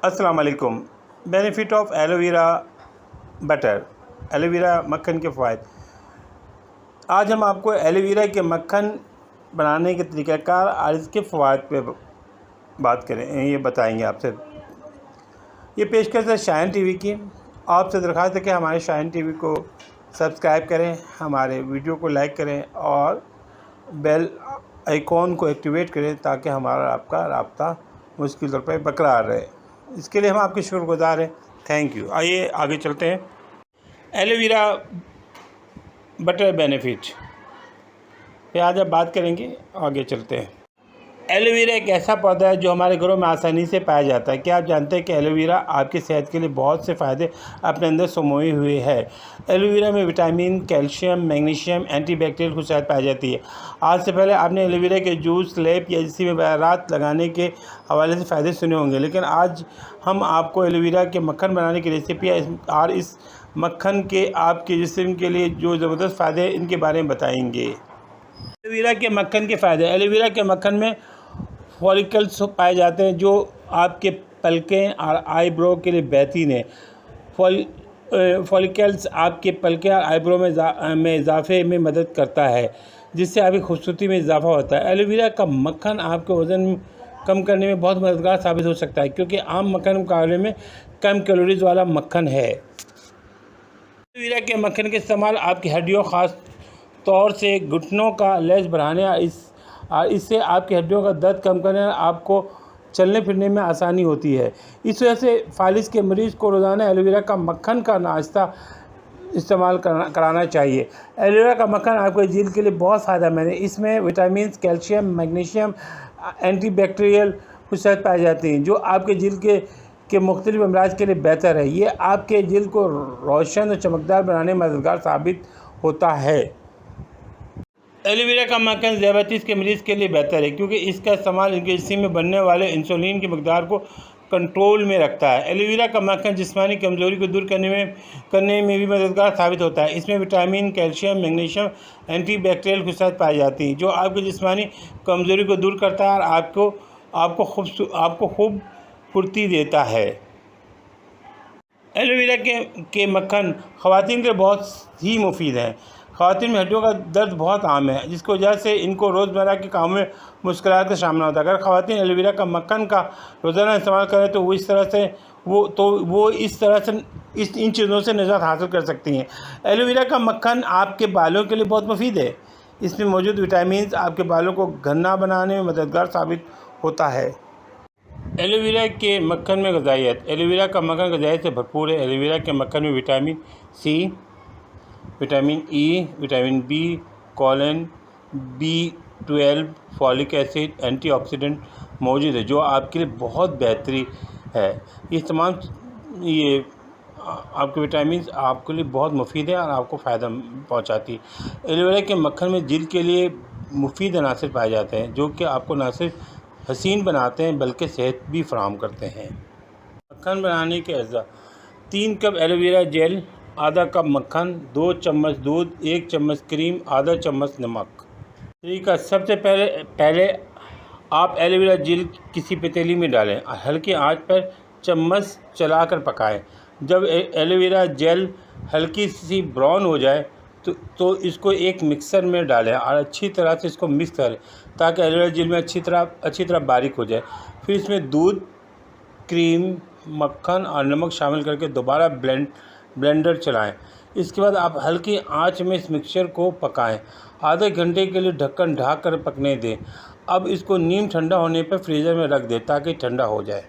السلام علیکم۔ Benefit of aloe vera butter, aloe vera مکھن کے فوائد۔ آج ہم آپ کو ایلو ویرا کے مکھن بنانے کے طریقہ کار اور اس کے فوائد پہ یہ بتائیں گے آپ سے۔ یہ پیشکش ہے شاہین ٹی وی کی۔ آپ سے درخواست ہے کہ ہمارے شاہین ٹی وی کو سبسکرائب کریں، ہمارے ویڈیو کو لائک کریں اور بیل آئیکن کو ایکٹیویٹ کریں تاکہ ہمارا آپ کا رابطہ مشکل طور پر برقرار رہے۔ اس کے لیے ہم آپ کے شکر گزار ہیں۔ Thank you. آئیے آگے چلتے ہیں۔ ایلو ویرا بٹر بینیفٹ پہ آج آپ بات کریں گے، آگے چلتے ہیں۔ ایلو ویرا ایک ایسا پودا ہے جو ہمارے گھروں میں آسانی سے پایا جاتا ہے۔ کیا آپ جانتے ہیں کہ ایلو ویرا آپ کی صحت کے لیے بہت سے فائدے اپنے اندر سموئے ہوئے ہے۔ ایلو ویرا میں vitamin, calcium, magnesium, antibacterial خصوصیات پائی جاتی ہے۔ آج سے پہلے آپ نے ایلو ویرا کے جوس، لیپ یا جسم بہارات لگانے کے حوالے سے فائدے سنے ہوں گے، لیکن آج ہم آپ کو ایلو ویرا کے مکھن بنانے کی ریسیپی اور اس مکھن کے آپ کے جسم کے لیے جو زبردست فائدے ہیں ان کے بارے میں بتائیں گے۔ ایلو ویرا کے مکھن کے فائدے۔ ایلو ویرا کے مکھن میں فولیکلز پائے جاتے ہیں جو آپ کے پلکیں اور آئی برو کے لیے بہترین ہیں۔ فولیکلز آپ کے پلکیں اور آئی برو میں اضافے میں مدد کرتا ہے، جس سے آپ کی خوبصورتی میں اضافہ ہوتا ہے۔ ایلو ویرا کا مکھن آپ کے وزن کم کرنے میں بہت مددگار ثابت ہو سکتا ہے کیونکہ عام مکھن کے مقابلے میں کم کیلوریز والا مکھن ہے۔ ایلو ویرا کے مکھن کے استعمال آپ کی ہڈیوں، خاص طور سے گھٹنوں کا لیس بڑھانے اور اس سے آپ کی ہڈیوں کا درد کم کرنے اور آپ کو چلنے پھرنے میں آسانی ہوتی ہے۔ اس وجہ سے فالج کے مریض کو روزانہ ایلو ویرا کا مکھن کا ناشتہ استعمال کرانا چاہیے۔ ایلو ویرا کا مکھن آپ کے جلد کے لیے بہت فائدہ مند ہے۔ اس میں vitamins, calcium, magnesium, antibacterial خصوصیات پائی جاتی ہیں جو آپ کے جلد کے مختلف امراض کے لیے بہتر ہے۔ یہ آپ کے جلد کو روشن اور چمکدار بنانے میں مددگار ثابت ہوتا ہے۔ ایلو ویرا کا مکھن ذیابیطس کے مریض کے لیے بہتر ہے کیونکہ اس کا استعمال ان کے جسم میں بننے والے انسولین کی مقدار کو کنٹرول میں رکھتا ہے۔ ایلو ویرا کا مکھن جسمانی کمزوری کو دور کرنے میں بھی مددگار ثابت ہوتا ہے۔ اس میں vitamin, calcium, magnesium, antibacterial خصوصیات پائی جاتی ہیں جو آپ کی جسمانی کمزوری کو دور کرتا ہے اور آپ کو خوب پھرتی دیتا ہے۔ ایلو ویرا کے مکھن خواتین کے لیے بہت ہی مفید ہیں۔ خواتین میں ہڈیوں کا درد بہت عام ہے، جس کی وجہ سے ان کو روزمرہ کے کاموں میں مشکلات کا سامنا ہوتا ہے۔ اگر خواتین ایلو ویرا کا مکھن کا روزانہ استعمال کریں تو وہ ان چیزوں سے نجات حاصل کر سکتی ہیں۔ ایلو ویرا کا مکھن آپ کے بالوں کے لیے بہت مفید ہے۔ اس میں موجود وٹامنز آپ کے بالوں کو گھنا بنانے میں مددگار ثابت ہوتا ہے۔ ایلو ویرا کے مکھن میں غذائیت۔ ایلو ویرا کا مکھن غذائیت سے بھرپور ہے۔ ایلو ویرا کے مکھن میں vitamin C, vitamin E, vitamin B, choline, B12، folic acid, antioxidant موجود ہے جو آپ کے لیے بہت بہتری ہے۔ یہ آپ کے وٹامنز آپ کے لیے بہت مفید ہیں اور آپ کو فائدہ پہنچاتی ہے۔ ایلو ویرا کے مکھن میں جلد کے لیے مفید عناصر پائے جاتے ہیں جو کہ آپ کو نہ صرف حسین بناتے ہیں بلکہ صحت بھی فراہم کرتے ہیں۔ مکھن بنانے کے اجزاء: 3 کپ ایلو ویرا جیل، آدھا کپ مکھن، 2 چمچ دودھ، 1 چمچ کریم، آدھا چمچ نمک۔ طریقہ: سب سے پہلے آپ ایلو ویرا جیل کسی پتیلی میں ڈالیں اور ہلکی آنچ پر چمچ چلا کر پکائیں۔ جب ایلو ویرا جیل ہلکی سی براؤن ہو جائے تو اس کو ایک مکسر میں ڈالیں اور اچھی طرح سے اس کو مکس کریں تاکہ ایلو ویرا جیل میں اچھی طرح باریک ہو جائے۔ پھر اس میں دودھ، کریم، مکھن اور نمک شامل کر کے دوبارہ بلینڈر چلائیں۔ اس کے بعد آپ ہلکی آنچ میں اس مکسچر کو پکائیں۔ آدھے گھنٹے کے لیے ڈھکن ڈھانپ کر پکنے دیں۔ اب اس کو نیم ٹھنڈا ہونے پر فریزر میں رکھ دیں تاکہ ٹھنڈا ہو جائے۔